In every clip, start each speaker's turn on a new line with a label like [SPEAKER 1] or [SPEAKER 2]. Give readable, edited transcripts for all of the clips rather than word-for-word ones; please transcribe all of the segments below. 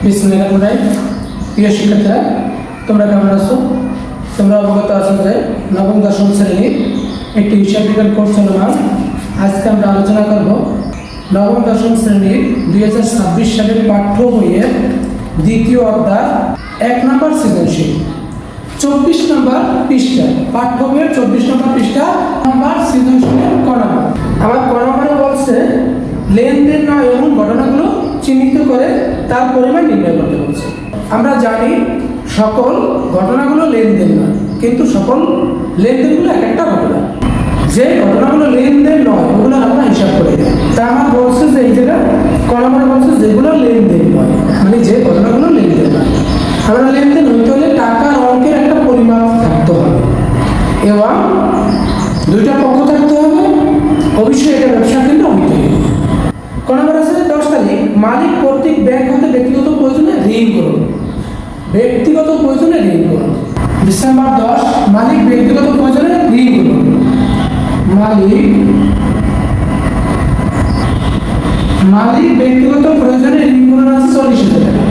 [SPEAKER 1] বিসমিল্লাহির প্রিয় শিক্ষার্থীরা, তোমরা কেমন আছো? তোমরা অবগত আছো যে নবম দশম শ্রেণীর একটি হিসাব বিজ্ঞান কোর্স চলমান। আজকে আমরা আলোচনা করব নবম দশম শ্রেণীর 2026 সালের পাঠ্য বইয়ের দ্বিতীয় অধ্যায় 1 নম্বর সৃজনশীল 24 নম্বর পৃষ্ঠা, পাঠ্য বইয়ের 24 নম্বর পৃষ্ঠা নম্বর সৃজনশীলের ক নম্বর। আমার ক নম্বরে বলছে লেনদেন নয় এমন ঘটনাগুলো চিহ্নিত করে তার পরিমাণ নির্ণয় করতে বলছে। আমরা জানি সকল ঘটনাগুলো লেনদেন নয়, কিন্তু সকল লেনদেনগুলো এক একটা ঘটনা। যে ঘটনাগুলো লেনদেন নয় ওগুলো আমরা হিসাব করে দিই। তা আমার বলছে যে এই জায়গায় ক নম্বরে বলছে যেগুলো লেনদেন নয়, মানে যে ঘটনাগুলো লেনদেন নয়। আমরা লেনদেন হইতে হলে টাকার অঙ্কের একটা পরিমাণ থাকতে হবে এবং দুইটা পক্ষ থাকতে হবে, অবশ্যই এটা ব্যবসা কেন্দ্র হইতে হবে। ক নম্বর আছে 10 তারিখ মালিক কর্তৃক ব্যাংক হতে ব্যক্তিগত প্রয়োজনে ঋণ করুন। ব্যক্তিগত প্রয়োজনে ঋণ করুন। ডিসেম্বর 10 মালিক ব্যক্তিগত প্রয়োজনে ঋণ করুন। মালিক ব্যক্তিগত প্রয়োজনে ঋণ করুন আছে 40,000 টাকা।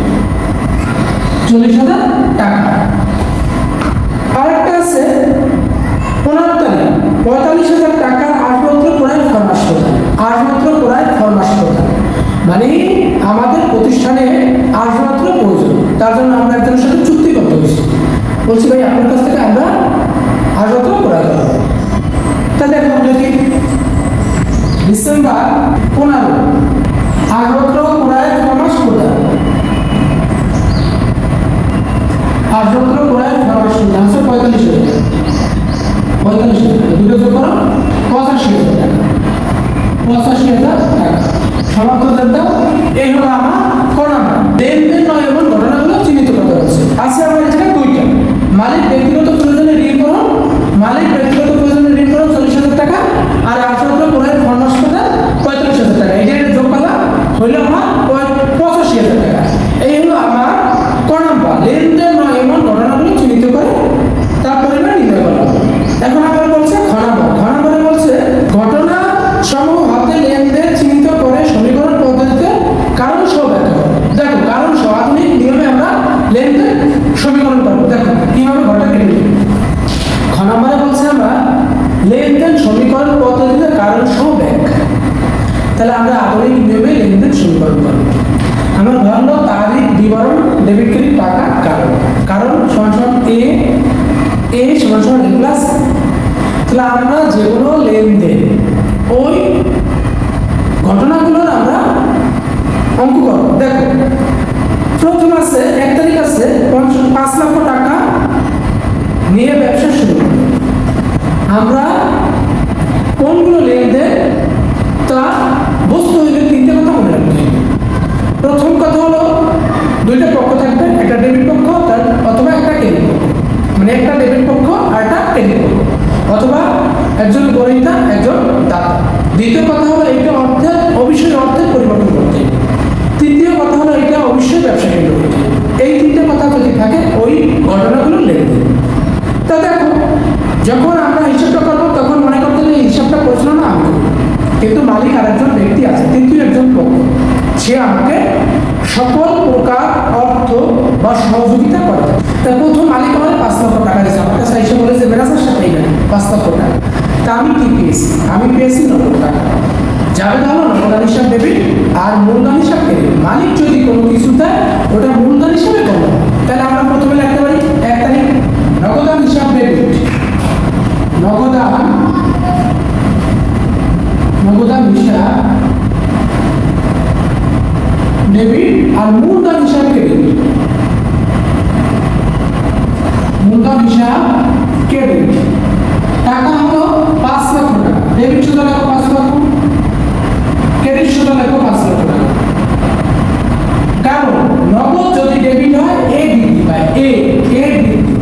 [SPEAKER 1] 40,000 টাকা। আরেকটা আছে 15 তারিখ 45,000 টাকার আসপত্র ক্রয়ের ফরমাশ প্রদান। আসপত্র ক্রয়ের ফরমাশ প্রদান মানে আমাদের প্রতিষ্ঠানে আসপত্র প্রয়োজন, তার জন্য আমরা একজনের সাথে চুক্তি করতে হয়েছি। বলছি ভাই আপনার কাছ থেকে আমরা আসপত্র ক্রয় করবো। তা দেখো দেখি ডিসেম্বর 15 আসপত্র ক্রয়ের ফরমাশ প্রদান। আসপত্র ক্রয়ের ফরমাশ প্রদান আছে 45,000 টাকা। 45,000 টাকা দুটো যোগ করো 85,000 টাকা। 85,000 টাকা সমাপ্ত দাও। এই হলো আমার কোনা লেনদেন নয় এমন ঘটনাগুলো চিহ্নিত করতে হচ্ছে। আছে আমার এখানে দুইটা। মালিক ব্যক্তিগত প্রয়োজনে ঋণ করুন, মালিক ব্যক্তিগত প্রয়োজনে ঋণ করুন 40,000 টাকা, আর আসপত্র ক্রয়ের ফরমাশ প্রদান 45,000 টাকা। এটা যোগ করলাম হইল আমার 85,000 টাকা। এই হলো আমার ক নম্বর লেনদেন নয় এমন ঘটনাগুলো চিহ্নিত করে তার পরিমাণ নির্ণয় করা। এখন আবার বলছে ঘ নম্বরে বলছে ঘটনা সমূহ হাতে লেনদেন চিহ্নিত করে সমীকরণ পদ্ধতিতে কারণ সহ ব্যাখ্যা করো। দেখো কারণ সহ আধুনিক নিয়মে আমরা লেনদেন সমীকরণ করবো। দেখো কিভাবে ঘটনা কেটে দেবে। ঘ নম্বরে বলছে আমরা লেনদেন সমীকরণ পদ্ধতিতে কারণ সহ ব্যাখ্যা। তাহলে আমরা আধুনিক নিয়মে লেনদেন সমীকরণ করবো। আমার ধরলো তারিখ বিবরণ ডেবিট ক্রেডিট টাকা কারণ। কারণ সমান এ সমান এ প্লাস। তাহলে আমরা যেগুলো লেনদেন ওই ঘটনাগুলোর আমরা অঙ্ক করব। দেখো প্রথম আছে 1 তারিখ আছে 5 লক্ষ টাকা নিয়ে ব্যবসা শুরু করব। আমরা কোনগুলো লেনদেন তা বস্তু হইলে তিনটে কথা মনে রাখতে হবে। প্রথম কথা হলো দুইটা পক্ষ থাকবে, একটা ডেবিট পক্ষ অথবা একটা ক্রেডিট পক্ষ, মানে একটা ডেবিট পক্ষ আর একটা ক্রেডিট পক্ষ, অথবা একজন গ্রহীতা একজন দাতা। দ্বিতীয় কথা হলো এটা অবশ্যই অর্থের পরিবর্তন করতে হবে। তৃতীয় কথা হলো এটা অবশ্যই ব্যবসা কেন্দ্র করতে হবে। এই তিনটে কথা যদি থাকে ওই ঘটনাগুলো লেনদেন। তা দেখো যখন আমরা হিসাবটা করবো তখন মনে করতে হবে হিসাবটা পরিচালনা আমি করবো, কিন্তু মালিক আরেকজন ব্যক্তি আছে, কিন্তু একজন পক্ষ, সে আমাকে সকল প্রকার অর্থ বা সহযোগিতা করে। তা প্রথম মালিক আমার 5 লক্ষ টাকা দিয়েছে, আমার কাছে এসে বলেছে ম্যানেজার সাথে 5 লক্ষ টাকা। তা আমি কি পেয়েছি? আমি পেয়েছি 90 টাকা। যাবে তাহলে নগদান হিসাব ডেবিট আর মূলধন হিসাব ক্রেডিট। মালিক যদি কোনো কিছু দেয় ওটা মূলধন হিসাবে করবো। তাহলে আমরা প্রথমে লিখতে পারি 1 তারিখ নগদান হিসাব ডেবিট। নগদান হিসাব ডেবিট আর মূলধন হিসাব ক্রেডিট। মূলধন হিসাব ক্রেডিট টাকা হলো 5 লক্ষ টাকা। ডেবিট সুদ লেখো 5 লক্ষ, ক্রেডিট সুদ লেখো 5 লক্ষ টাকা। কারণ নগদ যদি ডেবিট হয় এ বৃদ্ধি পায়, এ বৃদ্ধি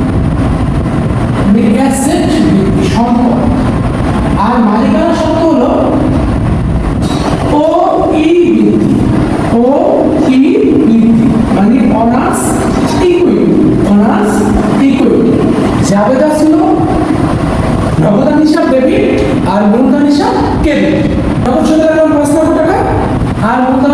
[SPEAKER 1] মানে অ্যাসেট বৃদ্ধি, সম্পদ। আর মালিকানা সত্ত্ব হলো ও ই বৃদ্ধি, মানে অনার্স ইকুইটি। জাবেদা ছিল নগদান হিসাব ডেবিট আর মূলধন হিসাব ক্রেডিট। নগদ সুদের 5 লক্ষ টাকা আর মূলধন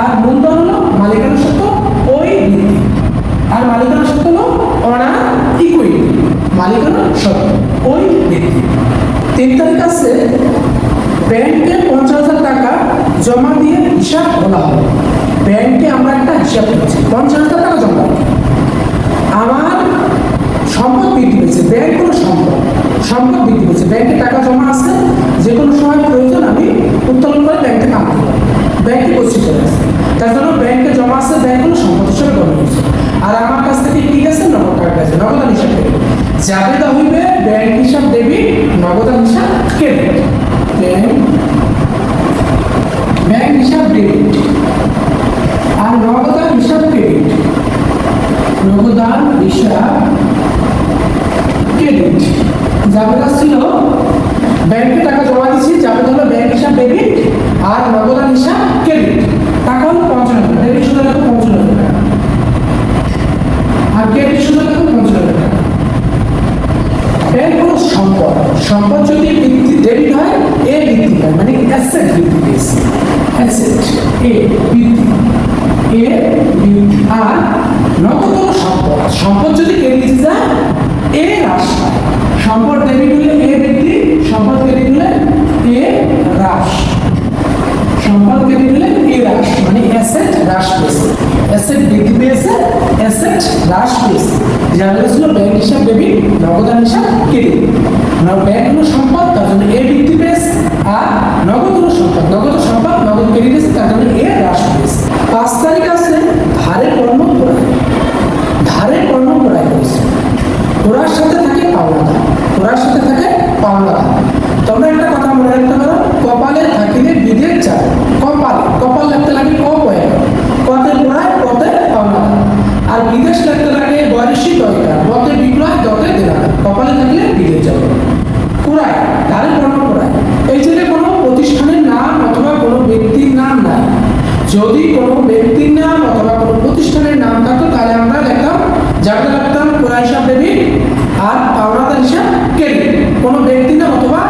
[SPEAKER 1] আর মূলধন হলো মালিকানা সত্ত্ব ওই ভিত্তি, আর মালিকানা সত্ত্ব হলো অনার ইকুইটি, মালিকানা সত্ত্ব ওই ভিত্তি। 3 তারিখ আছে ব্যাংকে 50,000 টাকা জমা দিয়ে হিসাব খোলা হবে। ব্যাংকে আমরা একটা হিসাব করছি, 50,000 টাকা জমা রাখি, আমার সম্পদ বৃদ্ধি পেয়েছে, ব্যাংক কোনো সম্পদ বৃদ্ধি পেয়েছে, ব্যাংকে টাকা জমা আছে, যে কোনো সময় প্রয়োজন আমি উত্তোলন করে ব্যাংক থেকে আনতে পারি, ব্যাংকে পরিচিত আছে, তার জন্য ব্যাংকে জমা আছে, ব্যাংক কোনো সম্পদ হিসেবে গণ্য হয়েছে। আর আমার কাছ থেকে কি গেছে, নগদ টাকা গেছে, নগদান হিসাব দেবে, জাবেদা হইবে ব্যাংক হিসাব দেবি, নগদান হিসাব ক্রেডিট, ব্যাংক হিসাব ডেবিট আর নগদান হিসাব ক্রেডিট, নগদান হিসাব ক্রেডিট। জাবেদা ছিল ব্যাংকে টাকা জমা দিচ্ছি, জাবেদা হলো ব্যাংক হিসাব ডেবিট আর নগদান হিসাব ক্রেডিট। টাকা হলো 50,000, ডেবিট সুদ হলো 50,000 টাকা আর ক্রেডিট সুদ হলো 50,000 টাকা। ব্যাংক হলো সম্পদ যদি ডেবিট হয় এ বৃদ্ধি হয়, মানে অ্যাসেট বৃদ্ধি পেয়েছে, অ্যাসেট এ বৃদ্ধি, আর নগদ হলো সম্পদ যদি ক্রেডিট যায় এ হ্রাস পায়, সম্পদ ডেবিট হলে এ বৃদ্ধি, সম্পদ ক্রেডিট হলে এ হ্রাস, সম্পদ ক্রেডিট হলে এ হ্রাস, মানে অ্যাসেট হ্রাস পেয়েছে, অ্যাসেট বৃদ্ধি পেয়েছে, অ্যাসেট হ্রাস পেয়েছে। জানা ছিল ব্যাংক হিসাব ডেবিট, নগদান হিসাব ক্রেডিট। ব্যাংক হলো সম্পদ, তার জন্য এ বৃদ্ধি পেয়েছে, আর নগদ হলো সম্পদ, নগদ ক্রেডিট পেয়েছে, তার জন্য এ হ্রাস পেয়েছে। 5 তারিখ আছে ধারে পণ্য ক্রয়, ধারে পণ্য ক্রয় করেছে, ওরার সাথে থাকে পাওনাদার, ওরার সাথে থাকে পাওনাদার। তোমরা একটা কথা মনে রাখতে পারো, কপালে থাকিলে বিধের চাল, কপাল লাগতে লাগে কতে ক্রয় কতে পাওনাদার, আর বিদেশ লাগতে লাগে বয়সী দরকার, কতে বিক্রয় দতে দেনা, কপালে থাকলে বিধের চাল। ক্রয় ধারে পণ্য ক্রয়, এই যে কোনো প্রতিষ্ঠানের নাম অথবা কোনো ব্যক্তির নাম নাই, যদি কোনো ব্যক্তির নাম অথবা কোনো প্রতিষ্ঠানের নাম থাকতো তাহলে আমরা লিখতাম, যাকে লিখতাম ক্রয় হিসাব ডেবিট আর পাওনাদার হিসাব ক্রেডিট, কোনো ব্যক্তির নাম অথবা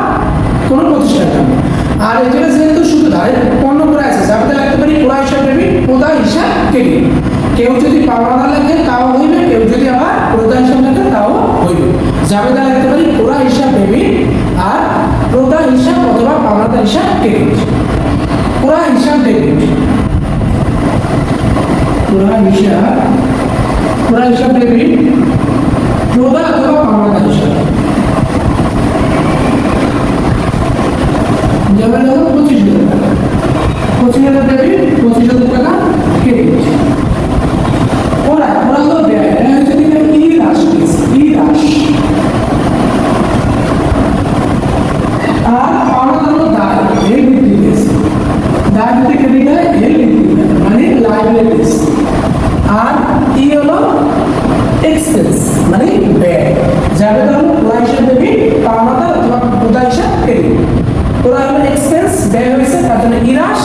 [SPEAKER 1] কোনো প্রতিষ্ঠানের নাম। আর এই জায়গায় যেহেতু শুধু ধারে পণ্য ক্রয় আছে, যাকে লিখতে পারি ক্রয় হিসাব ডেবিট, প্রদান হিসাব ক্রেডিট। কেউ যদি পাওনাদার লেখে তাও হইবে, কেউ যদি আবার প্রদান হিসাব লেখে তাও হইবে। জাবেদা লিখতে পারি ক্রয় হিসাব ডেবিট আর প্রদান হিসাব অথবা পাওনাদার হিসাব ক্রেডিট। ক্রয় হিসাব ডেবিট, ক্রয় হিসাব ডেবিট, প্রদান অথবা পাওনাদার হিসাব। যেমন 25,000 টাকা, 25,000 ডেবিট, 25,000 টাকা ক্রেডিট। ওরা হলো ব্যয়, হচ্ছে ই হ্রাস, আর পাওনাদার হলো দায়, এর বৃদ্ধি পেয়েছে, দায় যদি ক্রেডিট হয় এর বৃদ্ধি পেয়েছে, মানে লাইবিলিটিস। আর ই হলো এক্সপেন্স, মানে ব্যয়, যাবে হলো ক্রয় হিসাব ডেবিট, পাওনাদার অথবা প্রদান হিসাব ক্রেডিট। ক্রয় হলো এক্সপেন্স, ব্যয় হয়েছে তার জন্য ইরাস,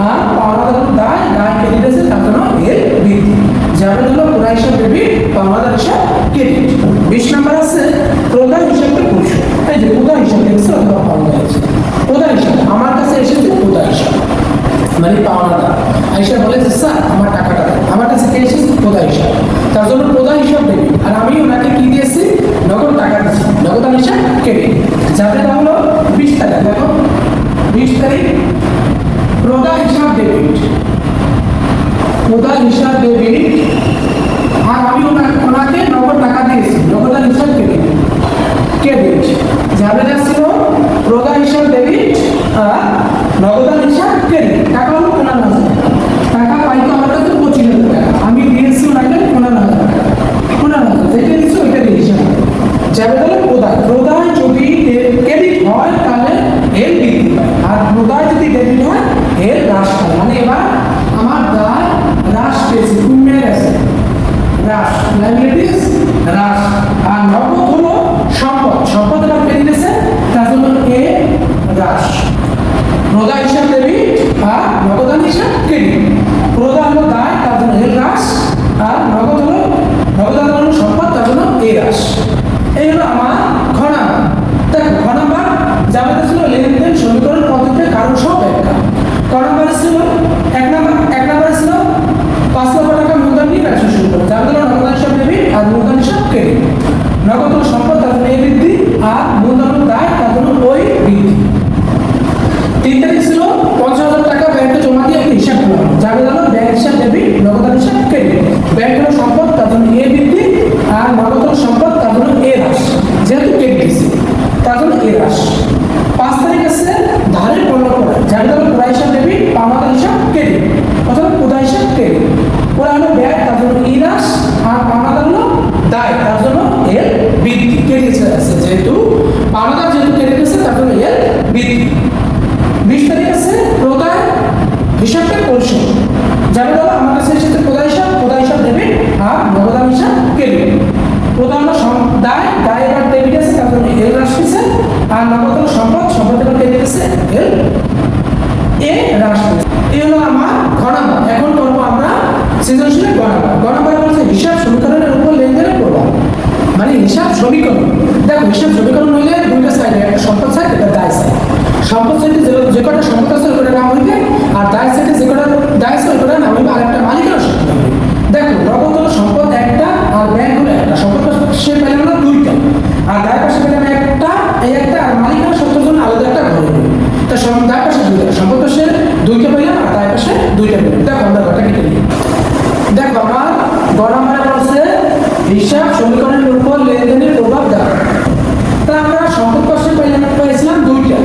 [SPEAKER 1] আর পাওনাদার হলো দায় ক্রেডিট আছে তার জন্য এর বৃদ্ধি। যাবে হলো ক্রয় হিসাব ডেবিট, পাওনাদার হিসাব ক্রেডিট। 20 নম্বর আছে প্রদান হিসাবকে পরিশোধ, এই যে প্রদান হিসাব দেখছে অথবা পাওনাদার হিসাব। প্রদান হিসাব আমার কাছে এসেছে, প্রদান হিসাব মানে পাওনাদার আইসা বলে যে স্যার আমার টাকাটা দেন, আমার কাছে কে এসেছে, প্রদান হিসাব, তার জন্য প্রদান হিসাব ডেবিট, আর আমি ওনাকে কি দিয়েছি, নগদ টাকা দিয়েছি, নগদান হিসাব ক্রেডিট। যাবে হলো 20 তারিখ, দেখো 20 তারিখ প্রদান হিসাব ডেবিট, প্রদান হিসাব ডেবিট, আর আমি ওনাকে নগদ টাকা দিয়েছি, নগদান হিসাব ক্রেডিট। যাবে ছিল প্রদান হিসাব ডেবিট আর নগদান হিসাব ক্রেডিট। টাকা হলো 15,000 টাকা, পাইতো আমার কাছে 25,000 টাকা, আমি দিয়েছি ওনাকে 15,000 টাকা, 15,000 যেটা দিচ্ছি ওইটা দিয়ে হিসাব। যাবে তাহলে প্রদান যদি ক্রেডিট হয় তাহলে এর বৃদ্ধি পায়, আর প্রদান যদি ডেবিট হয় এর হ্রাস পায়, মানে এবার আমার দায় হ্রাস পেয়েছে, কমে গেছে, হ্রাস, লাইবিলিটিস হ্রাস। আর নগদ হলো সম্পদ এবার ক্রেডিট আছে তার জন্য এ হ্রাস। প্রদান হিসাব ডেবিট আর নগদান হিসাব ক্রেডিট। প্রদান হলো দায় তার জন্য এর হ্রাস, আর নগদান হলো সম্পদ তার জন্য এ হ্রাস। এই হলো আমার ঘ নাম্বার। দেখো ঘ নাম্বার যাবে ছিল লেনদেন সমীকরণ পদ্ধতিতে কারণ সহ ব্যাখ্যা। ক নাম্বার ছিল এক নাম্বার হিসাব সমীকরণ হইলে দুইটা সাইডে, একটা সম্পদ সাইড, একটা দায় সাইড। সম্পদ সাইডে যে কটা সম্পদ আছে ওইটার নাম হইবে, আর দায় সাইডে যে কটা দায় আছে ওইটার নাম হইবে আরেকটা মালিকানা সত্ত্ব হইবে। দেখো নগদ হলো সম্পদ একটা আর ব্যাংক হলো একটা। সম্পদ পাশে পেলাম না দুইটা, আর দায় পাশে পেলাম একটা, এই একটা, আর মালিকানা সত্ত্বের জন্য আলাদা একটা ঘর হইবে। তা দায় পাশে দুইটা, সম্পদ পাশে দুইটা পেলাম আর দায় পাশে দুইটা পেলাম। দেখো আমরা ঘরটা কেটে নিই। দেখো আমার গ নম্বরে বলছে হিসাব সমীকরণের উপর লেনদেনের প্রভাব দেওয়া। তা আমরা সম্পদ পাশে পেয়েছিলাম দুইটা,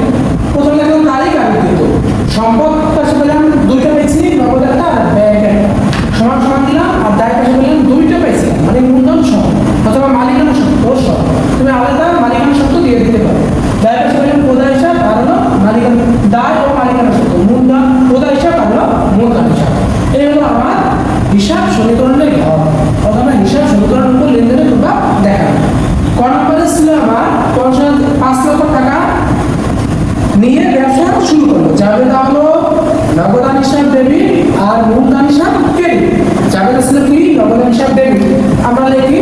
[SPEAKER 1] প্রথমে লিখলাম তারিখ আর বিদ্যুৎ। সম্পদ পাশে পেলাম দুইটা পেয়েছি, নগদ একটা আর ব্যাংক একটা, সমান সমান দিলাম। আর দায় পাশে পেলাম দুইটা পেয়েছিলাম, মানে মূলধন সহ অথবা মালিকানা সত্ত্ব সহ। তুমি আলাদা মালিকানা সত্ত্ব দিয়ে দিতে পারো। দায় পাশে পেলাম প্রদায় হিসাব আর হলো মালিকানা, দায় ও মালিকানা সত্ত্ব, মূলধন প্রদায় হিসাব আর হলো মূলধন হিসাব। এই হলো আমার হিসাব সমীকরণের ঘর অথবা হিসাব সমীকরণের উপর লেনদেনের প্রভাব দেখা। ক নম্বরে ছিল আমার 5 লক্ষ টাকা নিয়ে ব্যবসা শুরু করলো। যাবে তা হলো নগদান হিসাব ডেবিট আর মূলধন হিসাব ক্রেডিট। যাবে ছিল কি নগদান হিসাব ডেবিট। আমরা লিখি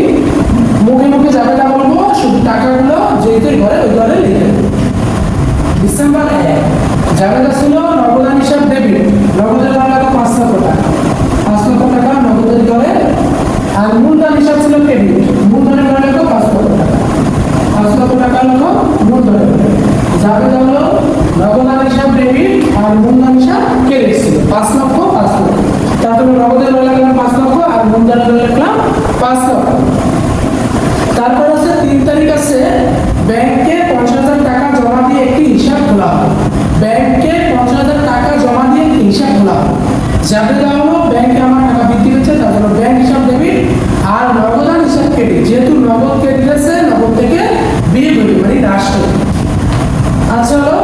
[SPEAKER 1] মুখে মুখে যাবে তা বলবো, শুধু টাকাগুলো যেহেতু ঘরে ওই ঘরে লিখে ডিসেম্বর 1 যাবে তা ছিল নগদান হিসাব ডেবিট। নগদের ঘরে 5 লক্ষ টাকা, 5 লক্ষ টাকা নগদের ঘরে। আর মূলধন হিসাব ছিল ক্রেডিট, মূলধনের ঘরে 5 লক্ষ টাকা, 5 লক্ষ টাকা হলো মূলধনের ঘরে। যাবে হলো নগদান হিসাব ডেবিট আর মূলধন হিসাব ক্রেডিট ছিল 5 লক্ষ 5 লক্ষ। তারপরে নগদের ঘরে লিখলাম 5 লক্ষ আর মূলধনের ঘরে লিখলাম 5 লক্ষ। তারপর আছে 3 তারিখ আছে ব্যাংকে 50,000 টাকা জমা দিয়ে একটি হিসাব খোলা হবে। ব্যাংকে 50,000 টাকা জমা দিয়ে একটি হিসাব খোলা হবে। যাবে হলো ব্যাংকে আমার টাকা বৃদ্ধি হচ্ছে, তার জন্য ব্যাংক হিসাব ডেবিট আর নগদান হিসাব ক্রেডিট। যেহেতু নগদ ক্রেডিট আছে, নগদ থেকে বিয়োগ হবে, মানে হ্রাস হবে। আচ্ছা হলো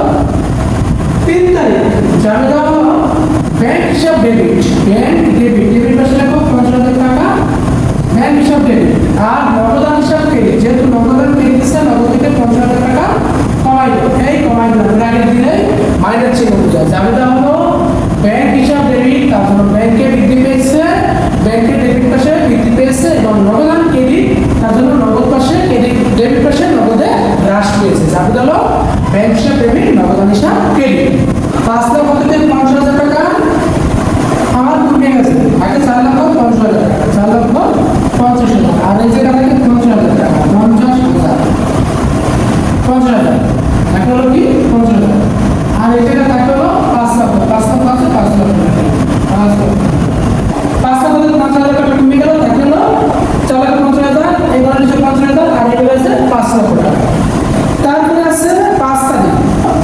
[SPEAKER 1] 3 তারিখ যাবে হলো ব্যাংক হিসাব ডেবিট, ব্যাংক ডেবিট, ডেবিট পাশে লিখো 50,000 টাকা ব্যাংক হিসাব ডেবিট আর নগদান হিসাব ক্রেডিট। যেহেতু নগদান ক্রেডিট আছে, নগদ থেকে 50,000 টাকা কমাই দেবো। এই কমাই দিলাম, আগে দিলে মাইনাস চিহ্ন বোঝায়। যাবে হলো ব্যাংক হিসাব ডেবিট, তার জন্য ব্যাংকে বৃদ্ধি পেয়েছে, ব্যাংকের ডেবিট পাশে বৃদ্ধি পেয়েছে, এবং নগদান ক্রেডিট তার জন্য নগদ পাশে ক্রেডিট, ডেবিট পাশে নগদে হ্রাস পেয়েছে। যাবে হলো ব্যাংক হিসাব ডেবিট, নগদান হিসাব ক্রেডিট। 5 লক্ষ থেকে 50,000 টাকা আমার কমে গেছে, আগে 4 লক্ষ 50,000 টাকা, 4 লক্ষ 50,000, আর এই জায়গা থেকে 50,000 টাকা, 50,000, 50,000 এখন হলো কি 50,000। আর এই জায়গা থাকে হলো 5 লক্ষ, 5 লক্ষ আছে 5 লক্ষ টাকা, 5 লক্ষ, 5 লক্ষ থেকে 5,000 টাকা কমে গেল, থাকে হলো 4 লক্ষ 50,000, এবারে হচ্ছে 50,000 আর এবারে আছে 5 লক্ষ টাকা। তারপরে আছে 5 তারিখ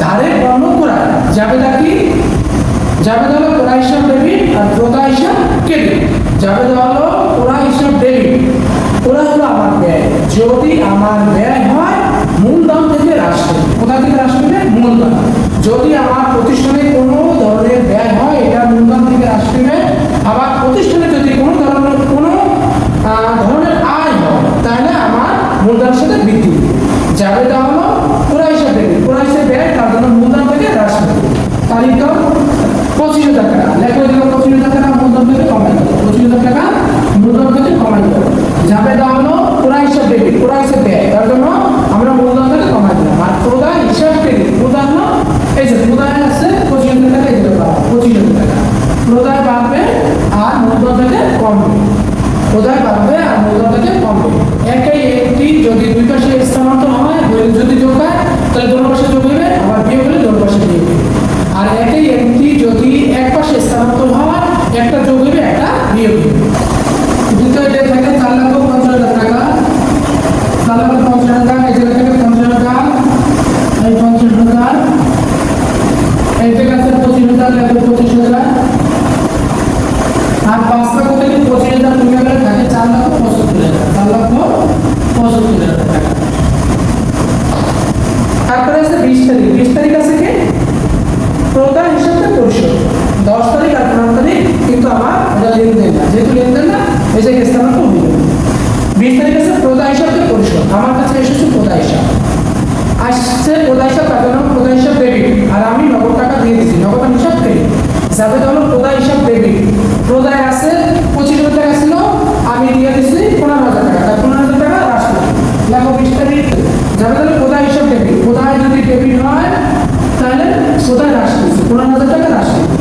[SPEAKER 1] ধারে বর্ণ করা। যাবে কি যাবে হলো ক্রয় হিসাব ডেবিট আর প্রদায় হিসাব ক্রেডিট। যাবে হলো ক্রয় হিসাব ডেবিট, ক্রয় হলো আমার ব্যয়। যদি আমার ব্যয় হয় মূলধন থেকে হ্রাস হবে। কোথা থেকে হ্রাস হবে? মূলধন। যদি আমার প্রতিষ্ঠানে কোনো ধরনের ব্যয় হয়, এটা মূলধন থেকে হ্রাস পেবে। আবার প্রতিষ্ঠানে যদি কোনো ধরনের আয় হয়, তাহলে আমার মূলধনের সাথে বৃদ্ধি হবে। যাবে হলো ক্রয় হিসাব ডেবিট, ক্রয় হিসাব ব্যয়, তার জন্য মূলধন থেকে হ্রাস হবে। তারিখটা 25,000 টাকা, লেখো এদিকে 25,000 টাকা মূলধন থেকে কমাই দেবো, 25,000 টাকা মূলধন থেকে কমাই দেবো। যাবে হলো ক্রয় হিসাব ডেবিট, ক্রয় হিসাব ব্যয়, তার জন্য আমরা মূলধন থেকে কমাই দিলাম। আর প্রদায় হিসাব ক্রেডিট, প্রদায় হলো এই যে প্রদায় আছে 25,000 টাকা, এই যে 25,000 টাকা। প্রদায় বাড়বে আর মূলধন থেকে কমবে, প্রদায় বাড়বে আর মূলধন থেকে কমবে। একই একটি যদি দুই পাশে স্থানান্তর হয়, যদি যোগ হয় তাহলে দোনো পাশে যোগ হবে, আবার বিয়োগ হলে দোনো পাশে বিয়োগ হবে। আর একই একটি যদি এক পাশে স্থানান্তর হয়, একটা যোগ হবে একটা বিয়োগ হবে। দ্বিতীয় ডেট থাকে 4 লক্ষ 50,000 টাকা, 4 লক্ষ 50,000 টাকা, এই জায়গা থেকে 50,000 টাকা, এই 50,000, এই জায়গা থেকে 25,000, লেখো 25,000। আর 5 লক্ষ থেকে 25,000 কমে গেলে থাকে 4 লক্ষ 75,000, 4 লক্ষ 75,000 টাকা। তারপরে আছে 20 তারিখ, 20 তারিখ আছে কি প্রদায় হিসাবে পরিশোধ। 10 তারিখ আর 15 তারিখ কিন্তু আমার এটা লেনদেন না, যেহেতু লেনদেন না এই জায়গায় স্থানান্তর হবে। 20 তারিখ আছে প্রদায় হিসাবে পরিশোধ। আমার কাছে এসেছে প্রদায় হিসাব, আসছে প্রদায় হিসাব, তার জন্য প্রদায় হিসাব ডেবিট, আর আমি নগদ টাকা দিয়ে দিচ্ছি, নগদ হিসাব ক্রেডিট। যাবে হলো প্রদায় হিসাব ডেবিট, প্রদায় আছে 25,000 টাকা ছিল, আমি দিয়ে দিচ্ছি 15,000 টাকা, তার 15,000 টাকা হ্রাস করলাম, লেখো 20 তারিখ। যাবে হলো কোথায় হ্রাস পেয়েছে? 15,000 টাকা হ্রাস পেয়েছে।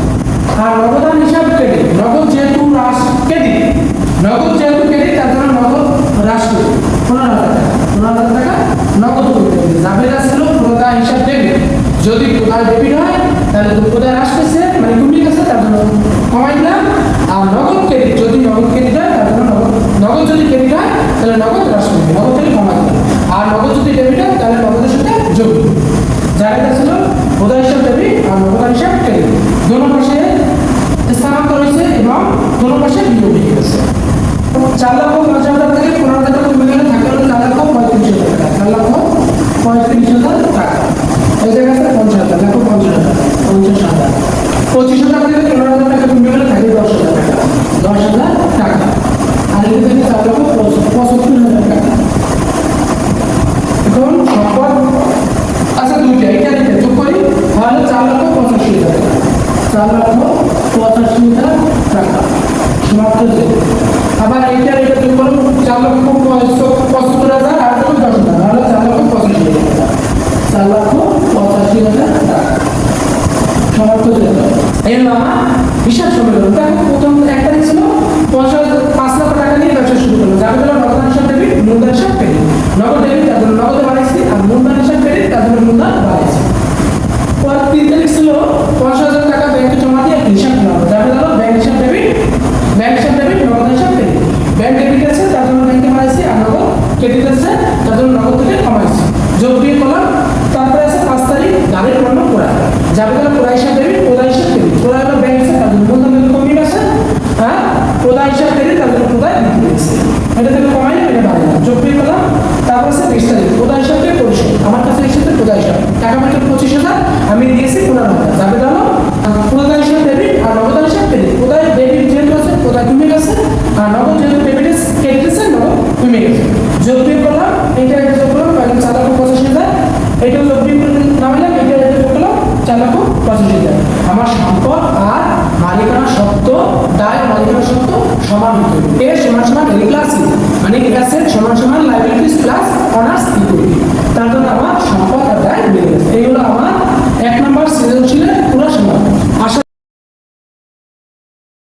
[SPEAKER 1] আর নগদান হিসাব ক্রেডিট, নগদ যেহেতু হ্রাস ক্রেডিট, নগদ যেহেতু ক্রেডিট তার জন্য নগদ হ্রাস পেয়েছে 15,000 টাকা। 15,000 টাকা নগদ করতে হবে। জাবেদা ছিল প্রদায় হিসাব ডেবিট, যদি প্রদায় ডেবিট হয় তাহলে প্রদায় হ্রাস পেয়েছে মানে কমে গেছে, তার জন্য কমাই দিলাম। আর নগদ ক্রেডিট, যদি নগদ ক্রেডিট হয় তার জন্য নগদ যদি ক্রেডিট হয় তাহলে নগদ হ্রাস পেয়েছে, নগদ থেকে কমাই দিলাম। আর নগদ যদি ডেবিট হয় তাহলে নগদের সাথে যোগ দিলাম। জাবেদা ছিল প্রদায় হিসাব ডেবিট আর নগদ হিসাব ক্রেডিট, দুটো পাশে স্থানান্তর হয়েছে এবং দুটো পাশে বিয়োগ হয়ে গেছে। 4,50,000 থেকে 15,000 টাকা কমে গেলে থাকে হলো 4,35,000 টাকা। 4,35,000 টাকা। এই জায়গায় আছে 50,000, দেখো 50,000, 50,000। 25,000 থেকে 15,000 টাকা কমে গেলে থাকে 10,000 টাকা। 10,000 টাকা। আর এখানে থেকে 4,75,000 টাকা। এখন সম্পদ আচ্ছা দুইটা, এটা যোগ করি তাহলে 4,85,000 টাকা। 4,85,000 টাকা সমাপ্ত যে। আবার এইটা যোগ করুন 4,75,000 আর 10,000 তাহলে 4,85,000 টাকা। 4,85,000 টাকা সমাপ্ত যে। এই হলো আমার হিসাব সমীকরণ। দেখো প্রথম একটা ছিল 5 লক্ষ টাকা নিয়ে ব্যবসা শুরু করলো, যার জন্য নগদ হিসাব ডেবিট, মূলধন হিসাব ক্রেডিট। নগদ ডেবিট তার জন্য নগদে বাড়াইছি, আর মূলধন হিসাব ক্রেডিট তার জন্য মূলধন বাড়াইছি। পর 3 তারিখ ছিল 50,000 টাকা ব্যাংকে জমা দিয়ে হিসাব নেওয়া, যার জন্য ব্যাংক হিসাব ডেবিট, ব্যাংক হিসাব ডেবিট, নগদ হিসাব ক্রেডিট। ব্যাংক ডেবিট আছে তার জন্য ব্যাংকে বাড়াইছি, আর নগদ ক্রেডিট আছে তার জন্য নগদ থেকে কমাইছি। যোগ দিয়ে করলাম। তারপরে আছে 5 তারিখ ধারের পণ্য ক্রয়, যাবে তাহলে ক্রয় হিসাব ডেবিট, প্রদায় হিসাব ক্রেডিট। ক্রয় হলো ব্যাংক হিসাব, তার জন্য মূলধন থেকে কমে গেছে, হ্যাঁ। প্রদায় হিসাব ক্রেডিট তার জন্য প্রদায় বৃদ্ধি পেয়েছে, এটা থেকে কমাই এটা বাড়াইলাম। যোগ দিয়ে করলাম। তারপর আছে 20 তারিখ প্রদায় হিসাবকে পরিশোধ, আমার কাছে এসেছে প্রদায় হিসাব টাকা মাত্র 25,000, আমি দিয়েছি 15,000, যাবে তাহলে প্রদায় হিসাব ডেবিট আর নগদ হিসাব ক্রেডিট। প্রদায় ডেবিট যেহেতু আছে প্রদায় কমে গেছে, আর নগদ যেহেতু ডেবিট ক্রেডিট আছে নগদ কমে গেছে। যোগ দিয়ে করলাম, এইটা যোগ করলাম 4,85,000, এইটাও যোগ দিয়ে নামাইলাম, এইটা যোগ করলাম 4,85,000। আমার সম্পদ আর মালিকানা সত্ত্ব, দায় মালিকানা সত্ত্ব সমান হতে হবে। এ সমান সমান এ প্লাস মানে অ্যাসেট সমান সমান লায়াবিলিটিস প্লাস অনার্স ইকুইটি। তার জন্য আমার সম্পদ